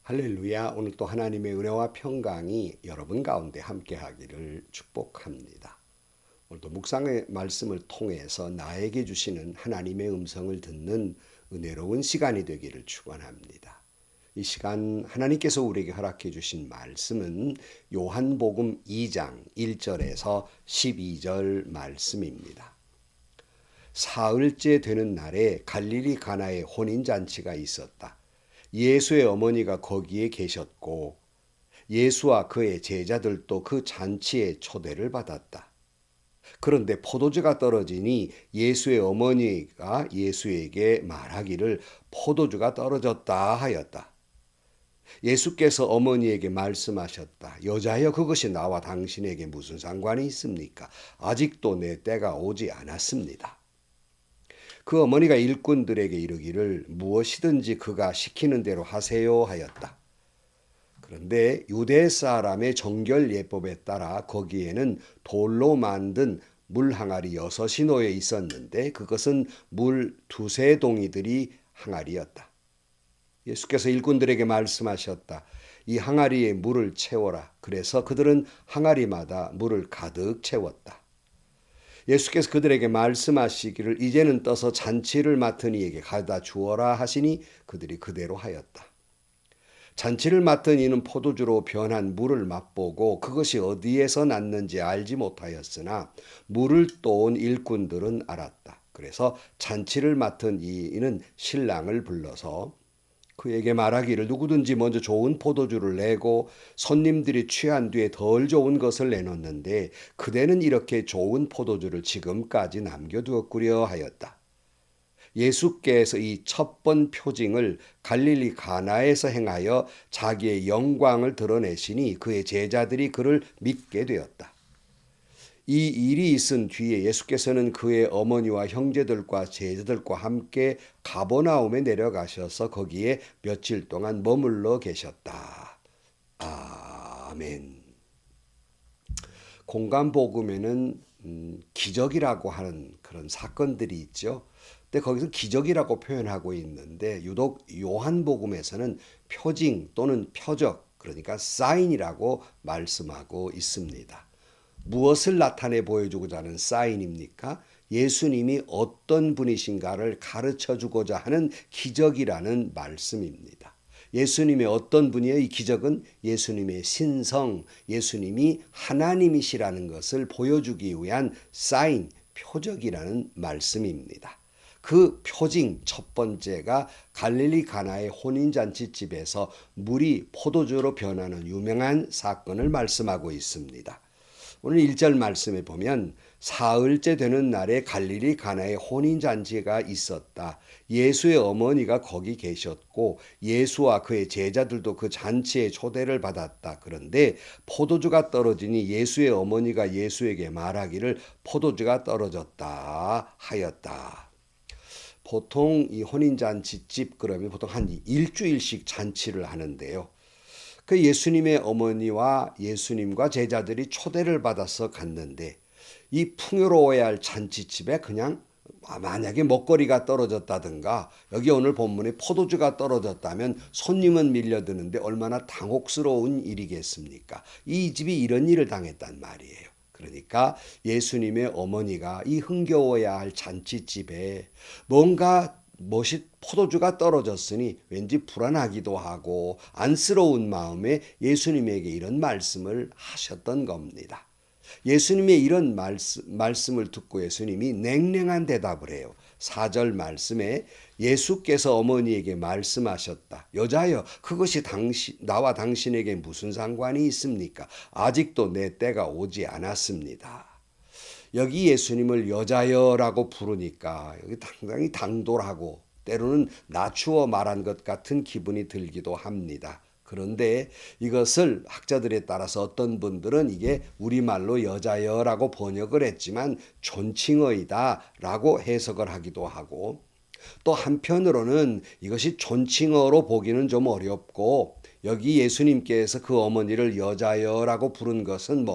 할렐루야. 오늘 또 하나님의 은혜와 평강이 여러분 가운데 함께하기를 축복합니다. 오늘도 묵상의 말씀을 통해서 나에게 주시는 하나님의 음성을 듣는 은혜로운 시간이 되기를 축원합니다. 이 시간 하나님께서 우리에게 허락해 주신 말씀은 요한복음 2장 1절에서 12절 말씀입니다. 사흘째 되는 날에 갈릴리 가나에 혼인잔치가 있었다. 예수의 어머니가 거기에 계셨고 예수와 그의 제자들도 그 잔치에 초대를 받았다. 그런데 포도주가 떨어지니 예수의 어머니가 예수에게 말하기를 포도주가 떨어졌다 하였다. 예수께서 어머니에게 말씀하셨다. 여자여, 그것이 나와 당신에게 무슨 상관이 있습니까? 아직도 내 때가 오지 않았습니다. 그 어머니가 일꾼들에게 이르기를 무엇이든지 그가 시키는 대로 하세요 하였다. 그런데 유대 사람의 정결 예법에 따라 거기에는 돌로 만든 물 항아리 6이 놓여 있었는데 그것은 물 2~3동이들이 항아리였다. 예수께서 일꾼들에게 말씀하셨다. 이 항아리에 물을 채워라. 그래서 그들은 항아리마다 물을 가득 채웠다. 예수께서 그들에게 말씀하시기를 이제는 떠서 잔치를 맡은 이에게 가져다 주어라 하시니 그들이 그대로 하였다. 잔치를 맡은 이는 포도주로 변한 물을 맛보고 그것이 어디에서 났는지 알지 못하였으나 물을 떠온 일꾼들은 알았다. 그래서 잔치를 맡은 이는 신랑을 불러서 그에게 말하기를 누구든지 먼저 좋은 포도주를 내고 손님들이 취한 뒤에 덜 좋은 것을 내놓는데 그대는 이렇게 좋은 포도주를 지금까지 남겨두었구려 하였다. 예수께서 이 첫 번 표징을 갈릴리 가나에서 행하여 자기의 영광을 드러내시니 그의 제자들이 그를 믿게 되었다. 이 일이 있은 뒤에 예수께서는 그의 어머니와 형제들과 제자들과 함께 가버나움에 내려가셔서 거기에 며칠 동안 머물러 계셨다. 아멘. 공간복음에는 기적이라고 하는 그런 사건들이 있죠. 근데 거기서 기적이라고 표현하고 있는데 유독 요한복음에서는 표징 또는 표적, 그러니까 사인이라고 말씀하고 있습니다. 무엇을 나타내 보여주고자 하는 사인입니까? 예수님이 어떤 분이신가를 가르쳐 주고자 하는 기적이라는 말씀입니다. 예수님의 어떤 분이에요? 이 기적은 예수님의 신성, 예수님이 하나님이시라는 것을 보여주기 위한 사인, 표적이라는 말씀입니다. 그 표징 첫 번째가 갈릴리 가나의 혼인잔치집에서 물이 포도주로 변하는 유명한 사건을 말씀하고 있습니다. 오늘 1절 말씀에 보면 사흘째 되는 날에 갈릴리 가나에 혼인잔치가 있었다. 예수의 어머니가 거기 계셨고 예수와 그의 제자들도 그 잔치에 초대를 받았다. 그런데 포도주가 떨어지니 예수의 어머니가 예수에게 말하기를 포도주가 떨어졌다 하였다. 보통 이 혼인잔치집 그러면 보통 한 일주일씩 잔치를 하는데요. 그 예수님의 어머니와 예수님과 제자들이 초대를 받아서 갔는데 이 풍요로워야 할 잔치집에 그냥 만약에 먹거리가 떨어졌다든가 여기 오늘 본문에 포도주가 떨어졌다면 손님은 밀려드는데 얼마나 당혹스러운 일이겠습니까? 이 집이 이런 일을 당했단 말이에요. 그러니까 예수님의 어머니가 이 흥겨워야 할 잔치집에 뭔가 포도주가 떨어졌으니 왠지 불안하기도 하고 안쓰러운 마음에 예수님에게 이런 말씀을 하셨던 겁니다. 예수님의 이런 말씀을 듣고 예수님이 냉랭한 대답을 해요. 4절 말씀에 예수께서 어머니에게 말씀하셨다. 여자여, 그것이 나와 당신에게 무슨 상관이 있습니까? 아직도 내 때가 오지 않았습니다. 여기 예수님을 여자여라고 부르니까 여기 상당히 당돌하고 때로는 낮추어 말한 것 같은 기분이 들기도 합니다. 그런데 이것을 학자들에 따라서 어떤 분들은 이게 우리말로 여자여라고 번역을 했지만 존칭어이다라고 해석을 하기도 하고 또 한편으로는 이것이 존칭어로 보기는 좀 어렵고 여기 예수님께서 그 어머니를 여자여라고 부른 것은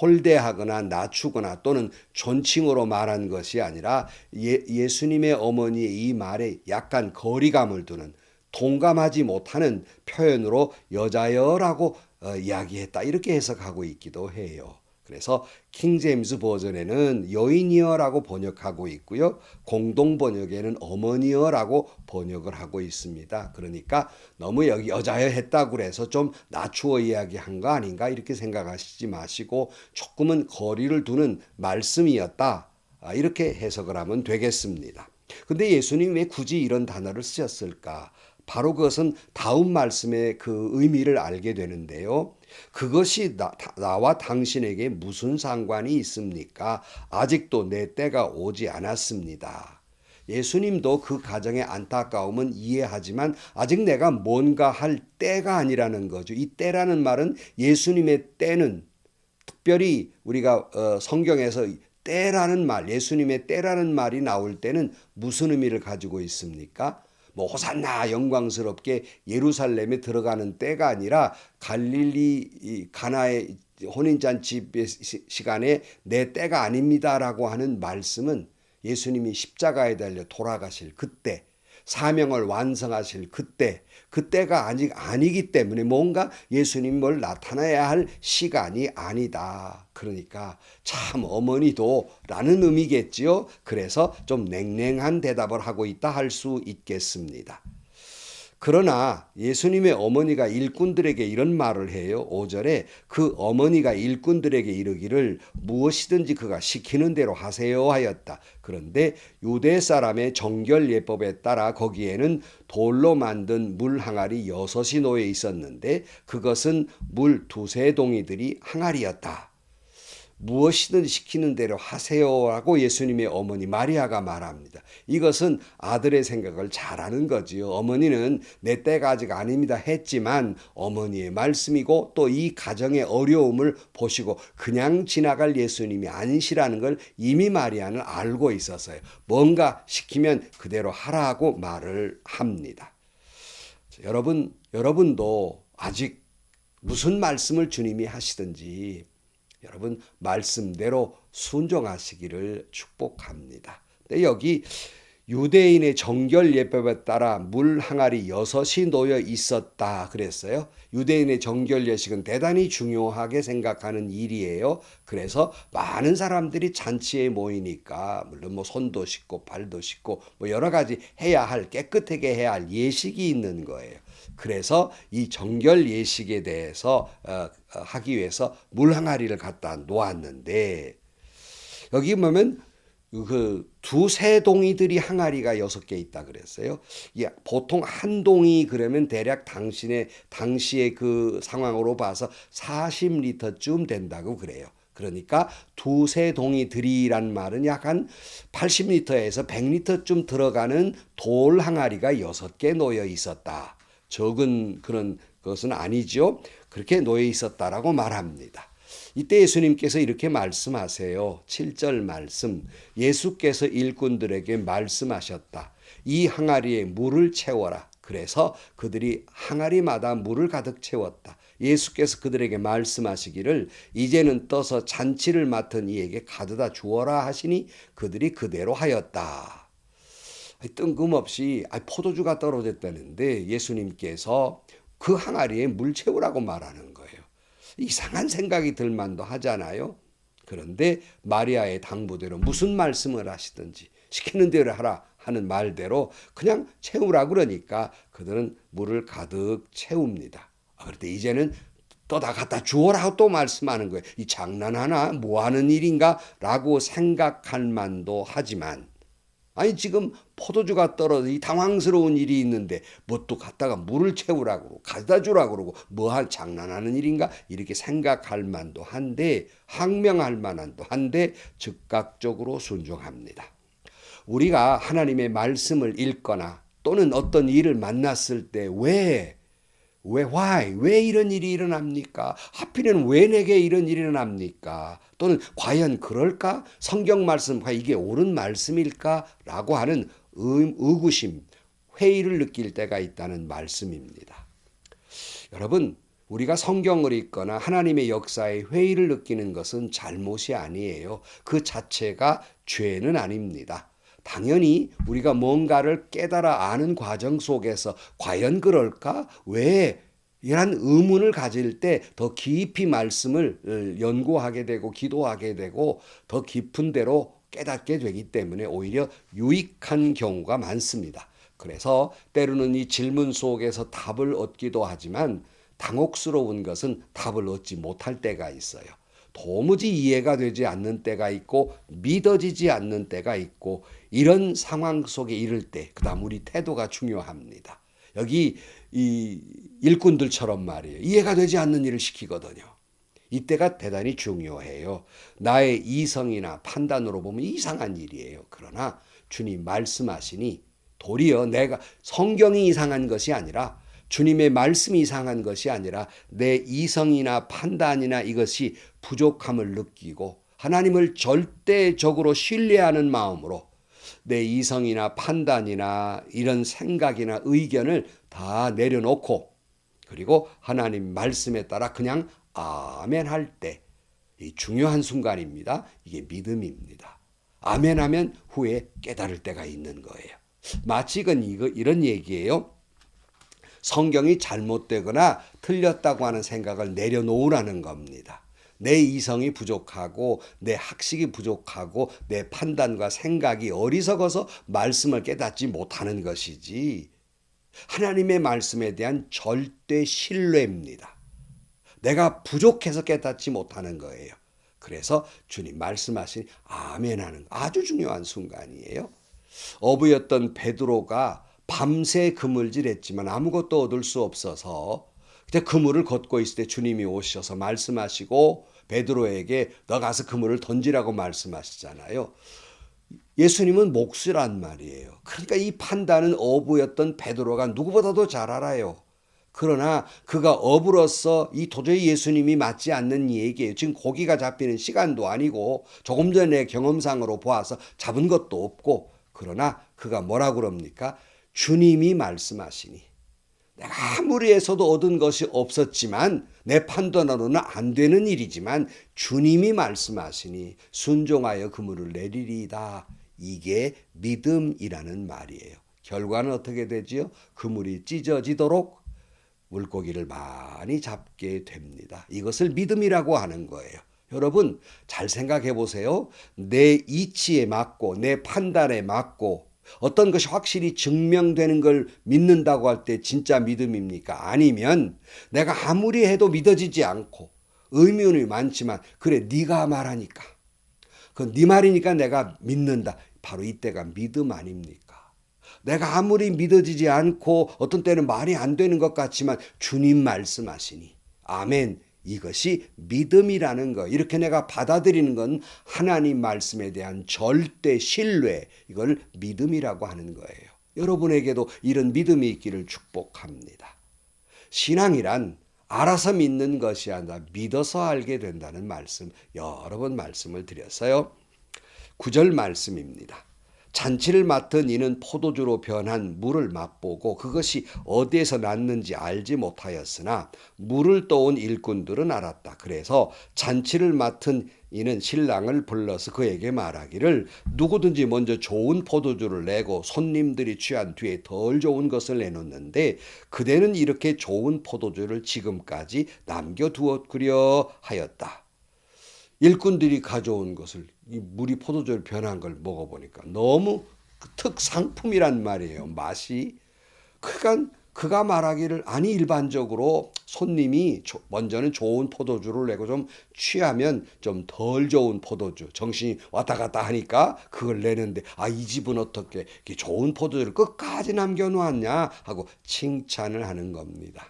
홀대하거나 낮추거나 또는 존칭으로 말한 것이 아니라 예수님의 어머니의 이 말에 약간 거리감을 두는 동감하지 못하는 표현으로 여자여라고 이야기했다. 이렇게 해석하고 있기도 해요. 그래서 킹제임스 버전에는 여인이여라고 번역하고 있고요. 공동 번역에는 어머니여라고 번역을 하고 있습니다. 그러니까 너무 여기 여자여 했다고 그래서 좀 낮추어 이야기한 거 아닌가 이렇게 생각하시지 마시고 조금은 거리를 두는 말씀이었다. 이렇게 해석을 하면 되겠습니다. 근데 예수님 왜 굳이 이런 단어를 쓰셨을까? 바로 그것은 다음 말씀의 그 의미를 알게 되는데요. 그것이 나와 당신에게 무슨 상관이 있습니까? 아직도 내 때가 오지 않았습니다. 예수님도 그 가정의 안타까움은 이해하지만 아직 내가 뭔가 할 때가 아니라는 거죠. 이 때라는 말은 예수님의 때는 특별히 우리가 성경에서 때라는 말, 예수님의 때라는 말이 나올 때는 무슨 의미를 가지고 있습니까? 뭐 호산나 영광스럽게 예루살렘에 들어가는 때가 아니라 갈릴리 가나의 혼인잔치 시간에 내 때가 아닙니다라고 하는 말씀은 예수님이 십자가에 달려 돌아가실 그때, 사명을 완성하실 그때가 아직 아니기 때문에 뭔가 예수님이 뭘 나타나야 할 시간이 아니다. 그러니까 참 어머니도 라는 의미겠지요. 그래서 좀 냉랭한 대답을 하고 있다 할 수 있겠습니다. 그러나 예수님의 어머니가 일꾼들에게 이런 말을 해요. 5절에 그 어머니가 일꾼들에게 이르기를 무엇이든지 그가 시키는 대로 하세요 하였다. 그런데 유대 사람의 정결 예법에 따라 거기에는 돌로 만든 물 항아리 6이 놓여 있었는데 그것은 물 두세 동이들이 항아리였다. 무엇이든 시키는 대로 하세요라고 예수님의 어머니 마리아가 말합니다. 이것은 아들의 생각을 잘하는 거지요. 어머니는 내 때가 아직 아닙니다 했지만 어머니의 말씀이고 또 이 가정의 어려움을 보시고 그냥 지나갈 예수님이 아니시라는 걸 이미 마리아는 알고 있었어요. 뭔가 시키면 그대로 하라고 말을 합니다. 여러분도 아직 무슨 말씀을 주님이 하시든지 여러분 말씀대로 순종하시기를 축복합니다. 근데 여기 유대인의 정결 예법에 따라 물 항아리 6이 놓여 있었다 그랬어요. 유대인의 정결 예식은 대단히 중요하게 생각하는 일이에요. 그래서 많은 사람들이 잔치에 모이니까 물론 뭐 손도 씻고 발도 씻고 뭐 여러 가지 해야 할 깨끗하게 해야 할 예식이 있는 거예요. 그래서 이 정결 예식에 대해서 하기 위해서 물 항아리를 갖다 놓았는데 여기 보면 그 두세 동이들이 항아리가 6개 있다 그랬어요. 보통 한 동이 그러면 대략 당시의 그 상황으로 봐서 40리터쯤 된다고 그래요. 그러니까 두세 동이들이란 말은 약 한 80리터에서 100리터쯤 들어가는 돌 항아리가 6개 놓여 있었다. 적은 그런 것은 아니죠. 그렇게 놓여 있었다라고 말합니다. 이때 예수님께서 이렇게 말씀하세요. 7절 말씀. 예수께서 일꾼들에게 말씀하셨다. 이 항아리에 물을 채워라. 그래서 그들이 항아리마다 물을 가득 채웠다. 예수께서 그들에게 말씀하시기를 이제는 떠서 잔치를 맡은 이에게 가져다 주어라 하시니 그들이 그대로 하였다. 뜬금없이 포도주가 떨어졌다는데 예수님께서 그 항아리에 물 채우라고 말하는 거예요. 이상한 생각이 들 만도 하잖아요. 그런데 마리아의 당부대로 무슨 말씀을 하시든지 시키는 대로 하라 하는 말대로 그냥 채우라 그러니까 그들은 물을 가득 채웁니다. 그런데 이제는 떠다 갖다 주어라 또 말씀하는 거예요. 이 장난하나 뭐 하는 일인가 라고 생각할 만도 하지만 아니 지금 포도주가 떨어져 이 당황스러운 일이 있는데 뭐 또 갖다가 물을 채우라고 그러고 가져다 주라고 그러고 뭐 장난하는 일인가 이렇게 생각할 만도 한데 항명할 만한도 한데 즉각적으로 순종합니다. 우리가 하나님의 말씀을 읽거나 또는 어떤 일을 만났을 때 왜 이런 일이 일어납니까? 하필이면 왜 내게 이런 일이 일어납니까? 또는 과연 그럴까? 성경 말씀, 이게 옳은 말씀일까? 라고 하는 의구심, 회의를 느낄 때가 있다는 말씀입니다. 여러분, 우리가 성경을 읽거나 하나님의 역사에 회의를 느끼는 것은 잘못이 아니에요. 그 자체가 죄는 아닙니다. 당연히 우리가 뭔가를 깨달아 아는 과정 속에서 과연 그럴까? 왜? 이런 의문을 가질 때 더 깊이 말씀을 연구하게 되고 기도하게 되고 더 깊은 데로 깨닫게 되기 때문에 오히려 유익한 경우가 많습니다. 그래서 때로는 이 질문 속에서 답을 얻기도 하지만 당혹스러운 것은 답을 얻지 못할 때가 있어요. 도무지 이해가 되지 않는 때가 있고 믿어지지 않는 때가 있고 이런 상황 속에 이를 때 그다음 우리 태도가 중요합니다. 여기 이 일꾼들처럼 말이에요. 이해가 되지 않는 일을 시키거든요. 이때가 대단히 중요해요. 나의 이성이나 판단으로 보면 이상한 일이에요. 그러나 주님 말씀하시니 도리어 내가 성경이 이상한 것이 아니라 주님의 말씀이 이상한 것이 아니라 내 이성이나 판단이나 이것이 부족함을 느끼고 하나님을 절대적으로 신뢰하는 마음으로 내 이성이나 판단이나 이런 생각이나 의견을 다 내려놓고 그리고 하나님 말씀에 따라 그냥 아멘 할 때 이 중요한 순간입니다. 이게 믿음입니다. 아멘 하면 후에 깨달을 때가 있는 거예요. 마치 이건 이런 얘기예요. 성경이 잘못되거나 틀렸다고 하는 생각을 내려놓으라는 겁니다. 내 이성이 부족하고 내 학식이 부족하고 내 판단과 생각이 어리석어서 말씀을 깨닫지 못하는 것이지 하나님의 말씀에 대한 절대 신뢰입니다. 내가 부족해서 깨닫지 못하는 거예요. 그래서 주님 말씀하신 아멘하는 아주 중요한 순간이에요. 어부였던 베드로가 밤새 그물질했지만 아무것도 얻을 수 없어서 그때 그물을 걷고 있을 때 주님이 오셔서 말씀하시고 베드로에게 너 가서 그물을 던지라고 말씀하시잖아요. 예수님은 목수란 말이에요. 그러니까 이 판단은 어부였던 베드로가 누구보다도 잘 알아요. 그러나 그가 어부로서 이 도저히 예수님이 맞지 않는 얘기예요. 지금 고기가 잡히는 시간도 아니고 조금 전에 경험상으로 보아서 잡은 것도 없고 그러나 그가 뭐라 그럽니까? 주님이 말씀하시니 내가 아무리 해서도 얻은 것이 없었지만 내 판단으로는 안 되는 일이지만 주님이 말씀하시니 순종하여 그물을 내리리이다. 이게 믿음이라는 말이에요. 결과는 어떻게 되지요? 그물이 찢어지도록 물고기를 많이 잡게 됩니다. 이것을 믿음이라고 하는 거예요. 여러분 잘 생각해 보세요. 내 이치에 맞고 내 판단에 맞고 어떤 것이 확실히 증명되는 걸 믿는다고 할 때 진짜 믿음입니까? 아니면 내가 아무리 해도 믿어지지 않고 의문이 많지만 그래 네가 말하니까 그 네 말이니까 내가 믿는다. 바로 이때가 믿음 아닙니까? 내가 아무리 믿어지지 않고 어떤 때는 말이 안 되는 것 같지만 주님 말씀하시니 아멘 이것이 믿음이라는 거 이렇게 내가 받아들이는 건 하나님 말씀에 대한 절대 신뢰 이걸 믿음이라고 하는 거예요. 여러분에게도 이런 믿음이 있기를 축복합니다. 신앙이란 알아서 믿는 것이 아니라 믿어서 알게 된다는 말씀 여러 번 말씀을 드렸어요. 9절 말씀입니다. 잔치를 맡은 이는 포도주로 변한 물을 맛보고 그것이 어디에서 났는지 알지 못하였으나 물을 떠온 일꾼들은 알았다. 그래서 잔치를 맡은 이는 신랑을 불러서 그에게 말하기를 누구든지 먼저 좋은 포도주를 내고 손님들이 취한 뒤에 덜 좋은 것을 내놓는데 그대는 이렇게 좋은 포도주를 지금까지 남겨두었구려 하였다. 일꾼들이 가져온 것을 이 물이 포도주로 변한 걸 먹어보니까 너무 특상품이란 말이에요. 맛이. 그러니까 그가 말하기를 아니 일반적으로 손님이 먼저는 좋은 포도주를 내고 좀 취하면 좀 덜 좋은 포도주 정신이 왔다 갔다 하니까 그걸 내는데 아 이 집은 어떻게 이렇게 좋은 포도주를 끝까지 남겨놓았냐 하고 칭찬을 하는 겁니다.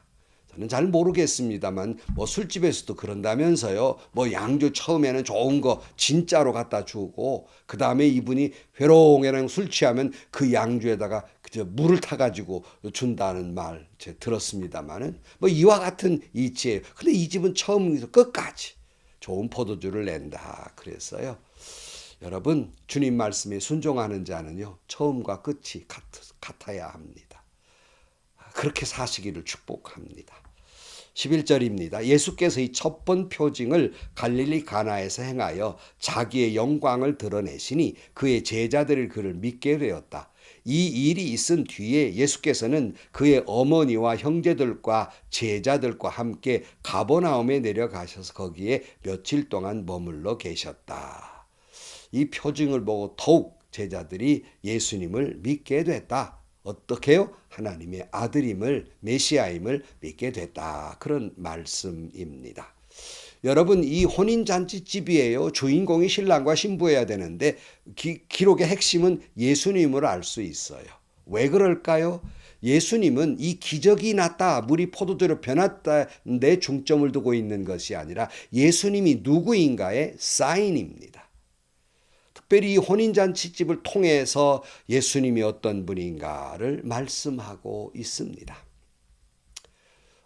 저는 잘 모르겠습니다만 뭐 술집에서도 그런다면서요. 뭐 양주 처음에는 좋은 거 진짜로 갖다 주고 그 다음에 이분이 회롱회롱 술 취하면 그 양주에다가 그저 물을 타가지고 준다는 말 제가 들었습니다만은 뭐 이와 같은 이치예요. 근데 이 집은 처음부터 끝까지 좋은 포도주를 낸다 그랬어요. 여러분 주님 말씀에 순종하는 자는요 처음과 끝이 같아야 합니다. 그렇게 사시기를 축복합니다. 11절입니다. 예수께서 이 첫 번 표징을 갈릴리 가나에서 행하여 자기의 영광을 드러내시니 그의 제자들이 그를 믿게 되었다. 이 일이 있은 뒤에 예수께서는 그의 어머니와 형제들과 제자들과 함께 가버나움에 내려가셔서 거기에 며칠 동안 머물러 계셨다. 이 표징을 보고 더욱 제자들이 예수님을 믿게 됐다. 어떻게요? 하나님의 아들임을, 메시아임을 믿게 됐다. 그런 말씀입니다. 여러분, 이 혼인잔치집이에요. 주인공이 신랑과 신부여야 되는데 기록의 핵심은 예수님을 알 수 있어요. 왜 그럴까요? 예수님은 이 기적이 났다, 물이 포도주로 변했다는데 중점을 두고 있는 것이 아니라 예수님이 누구인가의 사인입니다. 특별히 이 혼인잔치집을 통해서 예수님이 어떤 분인가를 말씀하고 있습니다.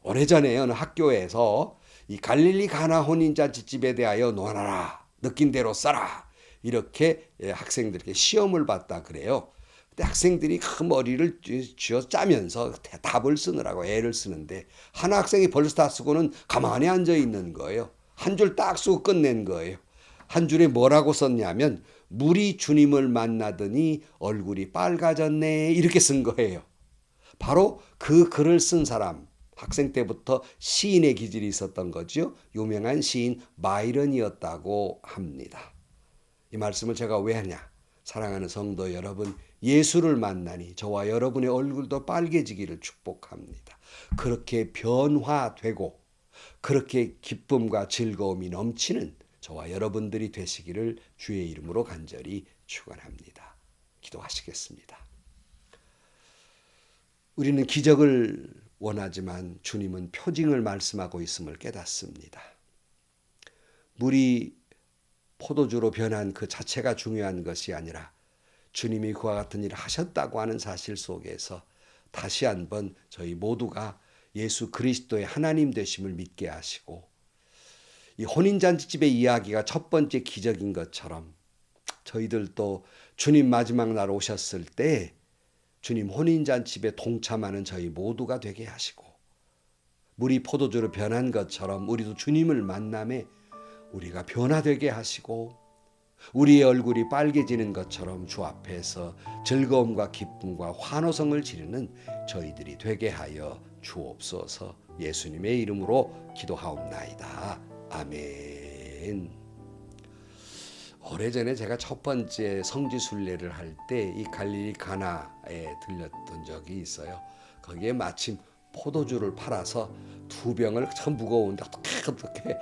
오래전에 어느 학교에서 이 갈릴리 가나 혼인잔치집에 대하여 논하라, 느낀 대로 써라, 이렇게 학생들에게 시험을 봤다 그래요. 근데 학생들이 그 머리를 쥐어 짜면서 답을 쓰느라고 애를 쓰는데 한 학생이 벌써 다 쓰고는 가만히 앉아 있는 거예요. 한 줄 딱 쓰고 끝낸 거예요. 한 줄에 뭐라고 썼냐면 물이 주님을 만나더니 얼굴이 빨가졌네, 이렇게 쓴 거예요. 바로 그 글을 쓴 사람, 학생 때부터 시인의 기질이 있었던 거죠. 유명한 시인 바이런이었다고 합니다. 이 말씀을 제가 왜 하냐? 사랑하는 성도 여러분, 예수를 만나니 저와 여러분의 얼굴도 빨개지기를 축복합니다. 그렇게 변화되고 그렇게 기쁨과 즐거움이 넘치는 저와 여러분들이 되시기를 주의 이름으로 간절히 축원합니다. 기도하시겠습니다. 우리는 기적을 원하지만 주님은 표징을 말씀하고 있음을 깨닫습니다. 물이 포도주로 변한 그 자체가 중요한 것이 아니라 주님이 그와 같은 일을 하셨다고 하는 사실 속에서 다시 한번 저희 모두가 예수 그리스도의 하나님 되심을 믿게 하시고, 이 혼인잔치집의 이야기가 첫 번째 기적인 것처럼 저희들도 주님 마지막 날 오셨을 때 주님 혼인잔치집에 동참하는 저희 모두가 되게 하시고, 물이 포도주로 변한 것처럼 우리도 주님을 만남에 우리가 변화되게 하시고, 우리의 얼굴이 빨개지는 것처럼 주 앞에서 즐거움과 기쁨과 환호성을 지르는 저희들이 되게 하여 주옵소서. 예수님의 이름으로 기도하옵나이다. 아멘. 오래전에 제가 첫 번째 성지순례를 할 때 이 갈릴리 가나에 들렸던 적이 있어요. 거기에 마침 포도주를 팔아서 2병을 참 무거운데 어떻게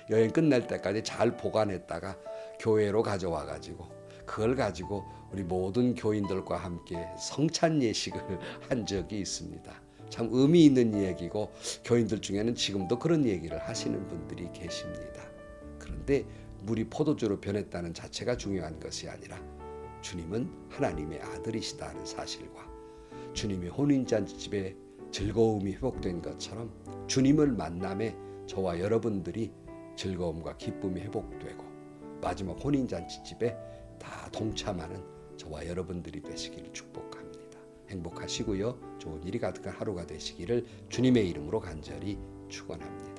여행 끝날 때까지 잘 보관했다가 교회로 가져와 가지고 그걸 가지고 우리 모든 교인들과 함께 성찬 예식을 한 적이 있습니다. 참 의미 있는 얘기고 교인들 중에는 지금도 그런 얘기를 하시는 분들이 계십니다. 그런데 물이 포도주로 변했다는 자체가 중요한 것이 아니라 주님은 하나님의 아들이시다는 사실과 주님의 혼인잔치집에 즐거움이 회복된 것처럼 주님을 만남에 저와 여러분들이 즐거움과 기쁨이 회복되고 마지막 혼인잔치집에 다 동참하는 저와 여러분들이 되시기를 축복합니다. 행복하시고요. 좋은 일이 가득한 하루가 되시기를 주님의 이름으로 간절히 축원합니다.